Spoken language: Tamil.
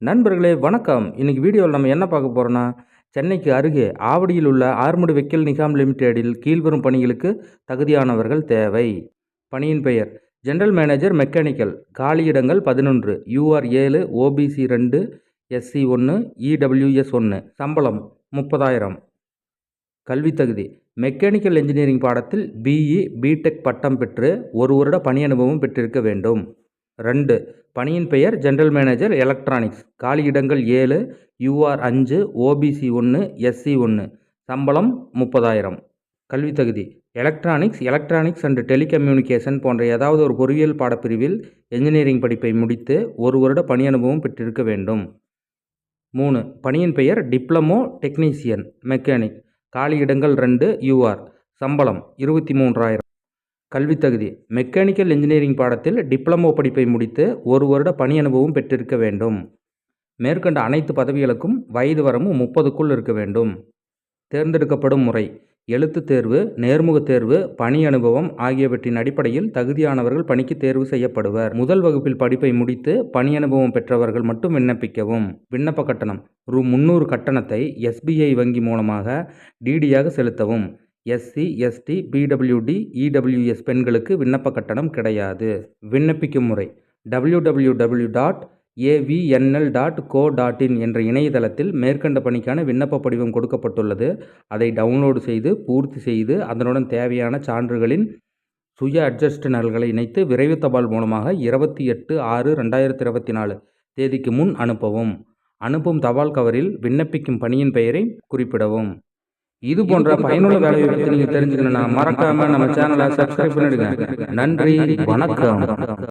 நண்பர்களே வணக்கம். இன்னைக்கு வீடியோவில் நம்ம என்ன பார்க்க போகிறோன்னா, சென்னைக்கு அருகே ஆவடியில் உள்ள ஆர்முடு வெஹிக்கிள் நிகாம் லிமிடெடில் கீழ்வரும் பணிகளுக்கு தகுதியானவர்கள் தேவை. பணியின் பெயர் general manager mechanical. காலியிடங்கள் 11, UR 7, OBC 2, SC 1, EWS 1. சம்பளம் 30,000. கல்வி தகுதி மெக்கானிக்கல் இன்ஜினியரிங் பாடத்தில் BE, BTech பட்டம் பெற்று 1 வருட பணி அனுபவம் பெற்றிருக்க வேண்டும். 2. பணியின் பெயர் general manager electronics. காலியிடங்கள் 7, UR 5, OBC 1, SC 1. சம்பளம் 30,000. கல்வி தகுதி எலக்ட்ரானிக்ஸ் அண்ட் டெலிகம்யூனிகேஷன் போன்ற ஏதாவது ஒரு பொறியியல் பாடப்பிரிவில் என்ஜினியரிங் படிப்பை முடித்து 1 வருட பணி அனுபவம் பெற்றிருக்க வேண்டும். 3. பணியின் பெயர் டிப்ளமோ டெக்னீசியன் மெக்கானிக். காலியிடங்கள் 2, UR. சம்பளம் 23,000. கல்வி தகுதி மெக்கானிக்கல் இன்ஜினியரிங் பாடத்தில் டிப்ளமோ படிப்பை முடித்து 1 வருட பணி அனுபவம் பெற்றிருக்க வேண்டும். மேற்கண்ட அனைத்து பதவிகளுக்கும் வயது வரம்பு 30க்குள் இருக்க வேண்டும். தேர்ந்தெடுக்கப்படும் முறை எழுத்துத் தேர்வு, நேர்முக தேர்வு, பணி அனுபவம் ஆகியவற்றின் அடிப்படையில் தகுதியானவர்கள் பணிக்கு தேர்வு செய்யப்படுவர். முதல் வகுப்பில் படிப்பை முடித்து பணி அனுபவம் பெற்றவர்கள் மட்டும் விண்ணப்பிக்கவும். விண்ணப்ப கட்டணம் ரூ. 300 கட்டணத்தை SBI வங்கி மூலமாக DDயாக செலுத்தவும். SC, ST, PWD, EWS பெண்களுக்கு விண்ணப்ப கட்டணம் கிடையாது. விண்ணப்பிக்கும் முறை www.avnl.co.in என்ற இணையதளத்தில் மேற்கண்ட பணிக்கான விண்ணப்ப படிவம் கொடுக்கப்பட்டுள்ளது. அதை டவுன்லோடு செய்து பூர்த்தி செய்து அதனுடன் தேவையான சான்றுகளின் சுய அட்ஜஸ்ட் நகல்களை இணைத்து விரைவு தபால் மூலமாக 28/6/2024 தேதிக்கு முன் அனுப்பவும். அனுப்பும் தபால் கவரில் விண்ணப்பிக்கும் பணியின் பெயரை குறிப்பிடவும். இது போன்ற பயனுள்ள வேலையை பற்றி நீங்கள் தெரிஞ்சுக்கணும்னா மறக்காம நம்ம சேனலை சப்ஸ்கிரைப் பண்ணிடுங்க. நன்றி, வணக்கம்.